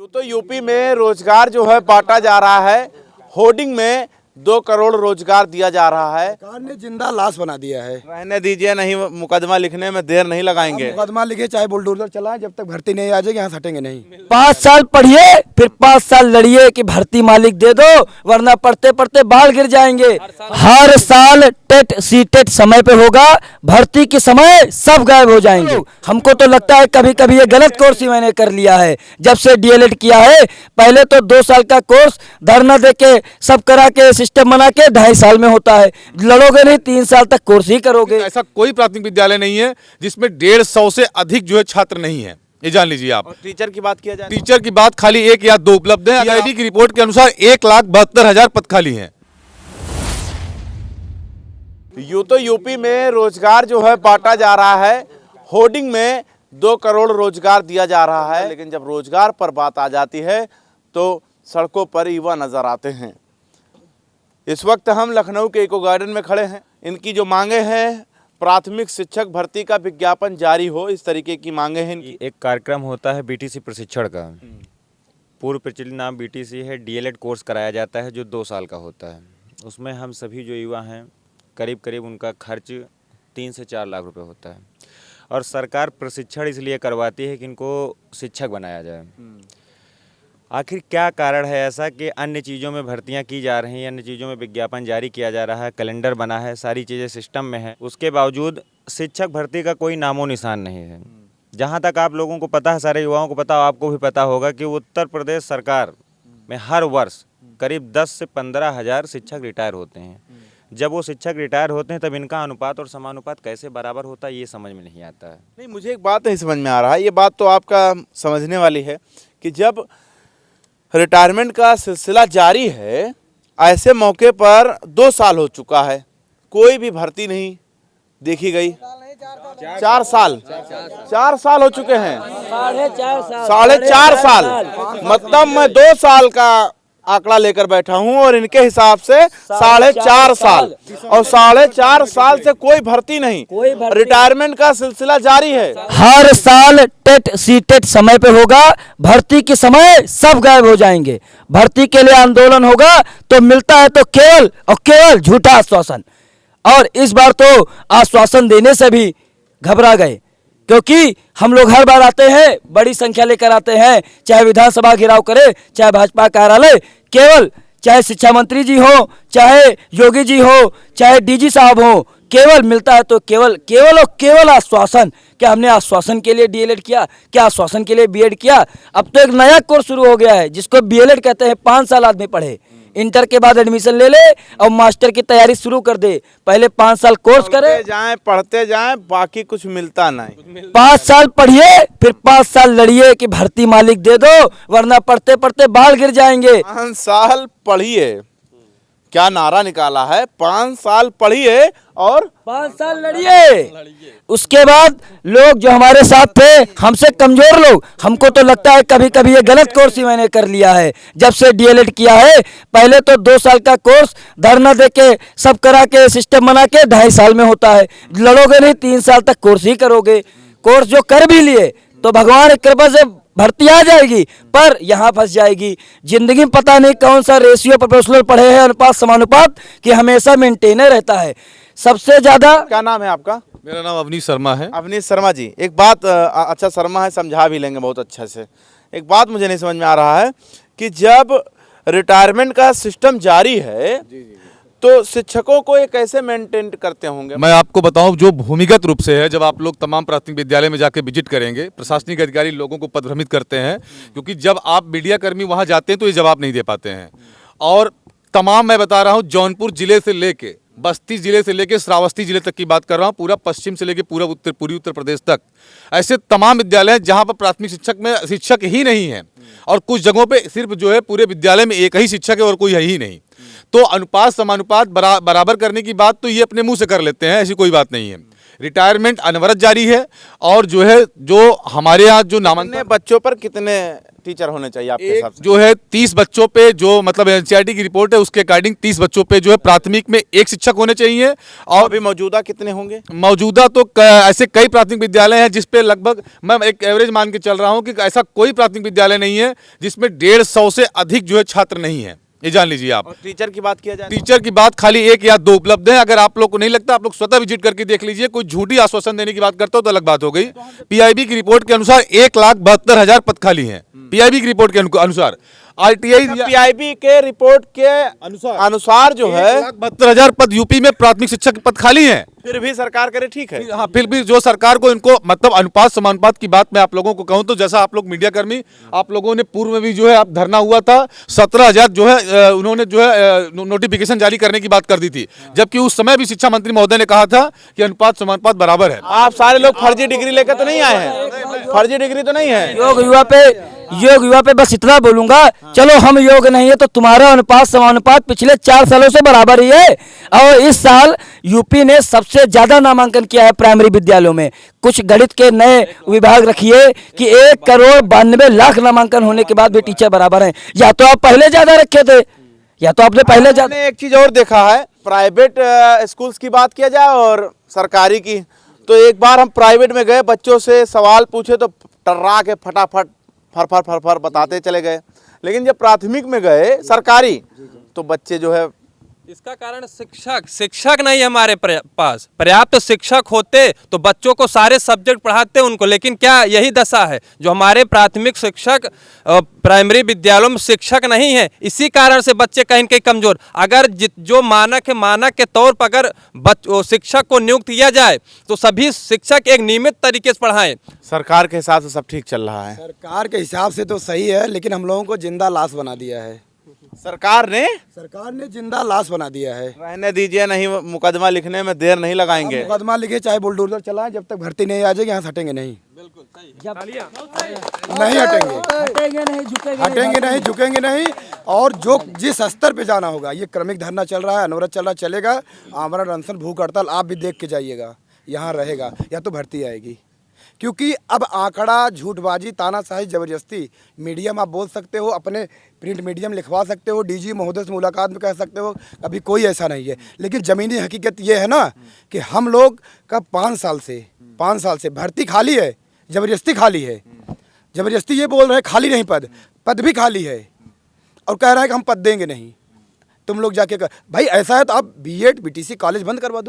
यूँ तो यूपी में रोजगार जो है बांटा जा रहा है। होर्डिंग में 2 करोड़ रोजगार दिया जा रहा है। सरकार ने जिंदा लाश बना दिया है। रहने दीजिए, नहीं मुकदमा लिखने में देर नहीं लगाएंगे। मुकदमा लिखे चाहे बुलडोजर चलाएं, जब तक भर्ती नहीं आ जाएगी यहाँ हटेंगे नहीं। 5 साल पढ़िए फिर 5 साल लड़िए कि भर्ती मालिक दे दो, वरना पढ़ते पढ़ते बाल गिर जाएंगे। हर साल टेट सीटेट समय पे होगा, भर्ती के समय सब गायब हो जाएंगे। हमको तो लगता है कभी कभी ये गलत कोर्स ही मैंने कर लिया है। जब से डीएलएड किया है, पहले तो 2 साल का कोर्स धरना दे के सब करा के सिस्टम बना के 2.5 साल में होता है। लड़ोगे नहीं 3 साल तक कोर्स ही करोगे। ऐसा कोई प्राथमिक विद्यालय नहीं है जिसमें 150 से अधिक जो है छात्र नहीं है, ये जान लीजिए आप। और टीचर की बात किया जाए, टीचर की बात खाली 1 या 2 उपलब्ध है। आईआईटी की रिपोर्ट के अनुसार 1,72,000 पद खाली हैं। यूँ तो यूपी में रोजगार जो है बांटा जा रहा है। होर्डिंग में 2 करोड़ रोजगार दिया जा रहा है, लेकिन जब रोजगार पर बात आ जाती है तो सड़कों पर युवा नजर आते हैं। इस वक्त हम लखनऊ के इको गार्डन में खड़े हैं। इनकी जो मांगे हैं, प्राथमिक शिक्षक भर्ती का विज्ञापन जारी हो, इस तरीके की मांगे हैं इनकी। एक कार्यक्रम होता है बीटीसी प्रशिक्षण का, पूर्व प्रचलित नाम बीटीसी है। डीएलएड कोर्स कराया जाता है जो 2 साल का होता है। उसमें हम सभी जो युवा हैं, करीब करीब उनका खर्च 3 से 4 लाख रुपए होता है। और सरकार प्रशिक्षण इसलिए करवाती है कि इनको शिक्षक बनाया जाए। आखिर क्या कारण है ऐसा कि अन्य चीज़ों में भर्तियां की जा रही हैं, अन्य चीज़ों में विज्ञापन जारी किया जा रहा है, कैलेंडर बना है, सारी चीज़ें सिस्टम में है, उसके बावजूद शिक्षक भर्ती का कोई नामो निशान नहीं है। जहां तक आप लोगों को पता है, सारे युवाओं को पता हो, आपको भी पता होगा कि उत्तर प्रदेश सरकार में हर वर्ष करीब 10 से 15 हज़ार शिक्षक रिटायर होते हैं। जब वो शिक्षक रिटायर होते हैं तब इनका अनुपात और समानुपात कैसे बराबर होता है, ये समझ में नहीं आता है। नहीं, मुझे एक बात नहीं समझ में आ रहा है। ये बात तो आपका समझने वाली है कि जब रिटायरमेंट का सिलसिला जारी है, ऐसे मौके पर 2 साल हो चुका है, कोई भी भर्ती नहीं देखी गई। 4 साल हो चुके हैं। 4.5 साल मतलब मैं 2 साल का आंकड़ा लेकर बैठा हूं और इनके हिसाब से 4.5 साल, और 4.5 साल से कोई भर्ती नहीं, रिटायरमेंट का सिलसिला जारी है। हर साल टेट सीटेट समय पे होगा, भर्ती के समय सब गायब हो जाएंगे। भर्ती के लिए आंदोलन होगा तो मिलता है तो केवल और केवल झूठा आश्वासन। और इस बार तो आश्वासन देने से भी घबरा गए, क्योंकि हम लोग हर बार आते हैं, बड़ी संख्या लेकर आते हैं, चाहे विधानसभा घेराव करे, चाहे भाजपा कार्यालय, केवल चाहे शिक्षा मंत्री जी हो, चाहे योगी जी हो, चाहे डीजी साहब हो, केवल मिलता है तो केवल केवल और केवल आश्वासन। क्या हमने आश्वासन के लिए डीएलएड किया? क्या आश्वासन के लिए बीएड किया? अब तो एक नया कोर्स शुरू हो गया है जिसको बीएलएड कहते हैं। 5 साल आदमी पढ़े, इंटर के बाद एडमिशन ले ले और मास्टर की तैयारी शुरू कर दे। पहले 5 साल कोर्स करे, पढ़ते जाएं, बाकी कुछ मिलता नहीं। 5 साल पढ़िए फिर 5 साल लड़िए कि भर्ती मालिक दे दो, वरना पढ़ते पढ़ते बाल गिर जाएंगे। 5 साल पढ़िए, क्या नारा निकाला है? 5 साल पढ़िए और 5 साल लड़िए। उसके बाद लोग जो हमारे साथ थे, हमसे कमजोर लोग, हमको तो लगता है कभी कभी ये गलत कोर्स ही मैंने कर लिया है। जब से डीएलएड किया है, पहले तो 2 साल का कोर्स धरना दे के सब करा के सिस्टम बना के 2.5 साल में होता है। लड़ोगे नहीं 3 साल तक कोर्स ही करोगे। कोर्स जो कर भी लिए तो भगवान की कृपा से भर्ती आ जाएगी, पर यहाँ फंस जाएगी। जिंदगी में पता नहीं कौन सा रेशियो प्रोपोर्शनल पढ़े हैं, अनुपात समानुपात, कि हमेशा मेंटेन रहता है। सबसे ज्यादा क्या नाम है आपका? मेरा नाम अवनीश शर्मा है। अवनीश शर्मा जी, एक बात, अच्छा शर्मा है, समझा भी लेंगे बहुत अच्छे से। एक बात मुझे नहीं समझ में आ रहा है कि जब रिटायरमेंट का सिस्टम जारी है तो शिक्षकों को ये कैसे मेंटेन करते होंगे? मैं आपको बताऊं, जो भूमिगत रूप से है, जब आप लोग तमाम प्राथमिक विद्यालय में जाके विजिट करेंगे, प्रशासनिक अधिकारी लोगों को पदभ्रमित करते हैं, क्योंकि जब आप मीडिया कर्मी वहां जाते हैं तो ये जवाब नहीं दे पाते हैं। और तमाम, मैं बता रहा हूं, जौनपुर जिले से लेके बस्ती जिले से लेके श्रावस्ती जिले तक की बात कर रहा हूँ, पूरा पश्चिम से लेके पूरा पूरी उत्तर प्रदेश तक ऐसे तमाम विद्यालय हैं जहाँ पर प्राथमिक शिक्षक में शिक्षक ही नहीं है, और कुछ जगहों पे सिर्फ जो है पूरे विद्यालय में एक ही शिक्षक है और कोई है ही नहीं। तो अनुपात समानुपात बराबर करने की बात तो ये अपने मुंह से कर लेते हैं, ऐसी कोई बात नहीं है। रिटायरमेंट अनवरत जारी है। और जो है जो हमारे यहाँ जो कितने नामांकन बच्चों पर कितने टीचर होने चाहिए आपके हिसाब से? जो है 30 बच्चों पे, जो मतलब एनसीईआरटी की रिपोर्ट है उसके अकॉर्डिंग 30 बच्चों पे जो है प्राथमिक में एक शिक्षक होने चाहिए। और अभी मौजूदा कितने होंगे? मौजूदा तो ऐसे कई प्राथमिक विद्यालय हैं जिसपे लगभग मैं एक एवरेज मान के चल रहा हूं कि ऐसा कोई प्राथमिक विद्यालय नहीं है जिसमें 150 से अधिक जो है छात्र नहीं है, ये जान लीजिए आप। और टीचर की बात किया जाए टीचर की बात खाली 1 या 2 उपलब्ध है। अगर आप लोग को नहीं लगता, आप लोग स्वतः विजिट करके देख लीजिए। कोई झूठी आश्वासन देने की बात करता हो तो अलग बात हो गई। पीआईबी की रिपोर्ट के अनुसार 1,72,000 पद खाली हैं। पीआईबी की रिपोर्ट के अनुसार आरटीआई पीआईबी के रिपोर्ट के अनुसार जो है 1,72,000 पद यूपी में प्राथमिक शिक्षक पद खाली हैं। फिर भी सरकार करे ठीक है। हाँ, फिर भी जो सरकार को इनको मतलब अनुपात समानुपात की बात मैं आप लोगों को कहूं तो जैसा आप लोग मीडिया कर्मी, आप लोगों ने पूर्व में भी जो है आप धरना हुआ था, 17,000 जो है उन्होंने जो है नोटिफिकेशन जारी करने की बात कर दी थी, जबकि उस समय भी शिक्षा मंत्री महोदय ने कहा था कि अनुपात समानुपात बराबर है। आप सारे लोग फर्जी डिग्री लेकर तो नहीं आए हैं? फर्जी डिग्री तो नहीं है। योग युवा पे बस इतना बोलूंगा, चलो हम योग नहीं है तो तुम्हारा अनुपात समानुपात पिछले 4 सालों से बराबर ही है। और इस साल यूपी ने सबसे ज्यादा नामांकन किया है प्राइमरी विद्यालयों में। कुछ गणित के नए विभाग रखिए कि 1,92,00,000 नामांकन होने के बाद भी टीचर बराबर हैं। या तो आप पहले ज्यादा रखे थे, या तो आपने पहले ज्यादा। मैंने एक चीज और देखा है, प्राइवेट स्कूल्स की बात किया जाए और सरकारी की, तो एक बार हम प्राइवेट में गए, बच्चों से सवाल पूछे तो टर्रा के फटाफट फर बताते चले गए। लेकिन जब प्राथमिक में गए सरकारी, तो बच्चे जो है, इसका कारण शिक्षक नहीं है हमारे पास। पर्याप्त शिक्षक होते तो बच्चों को सारे सब्जेक्ट पढ़ाते उनको, लेकिन क्या यही दशा है। जो हमारे प्राथमिक शिक्षक प्राइमरी विद्यालयों में शिक्षक नहीं है, इसी कारण से बच्चे कहीं न कहीं कमजोर। अगर जो मानक है, मानक के तौर पर अगर शिक्षक को नियुक्त किया जाए तो सभी शिक्षक एक नियमित तरीके से पढ़ाएं। सरकार के हिसाब से सब ठीक चल रहा है। सरकार के हिसाब से तो सही है, लेकिन हम लोगों को जिंदा लाश बना दिया है। सरकार ने जिंदा लाश बना दिया है। रहने दीजिए, नहीं मुकदमा लिखने में देर नहीं लगाएंगे। मुकदमा लिखे चाहे बुलडोजर चलाएं, जब तक भर्ती नहीं आ जाएगी यहाँ से हटेंगे नहीं। नहीं हटेंगे नहीं, झुकेंगे नहीं। और जो जिस स्तर पे जाना होगा, ये क्रमिक धरना चल रहा है, अनवरत चल रहा, चलेगा। आमरण अनशन, भूख हड़ताल आप भी देख के जाइएगा, यहाँ रहेगा या तो भर्ती आएगी। क्योंकि अब आंकड़ा, झूठबाजी, तानाशाही, जबरदस्ती, मीडियम आप बोल सकते हो, अपने प्रिंट मीडियम लिखवा सकते हो, डीजी महोदय से मुलाकात में कह सकते हो, अभी कोई ऐसा नहीं है। लेकिन ज़मीनी हकीकत ये है ना कि हम लोग का 5 साल से भर्ती खाली है, जबरदस्ती खाली है। जबरदस्ती ये बोल रहे हैं खाली नहीं, पद भी खाली है, और कह रहा है कि हम पद देंगे नहीं। तुम लोग जाके भाई ऐसा है तो आप बीएड बीटीसी कॉलेज बंद करवा दो।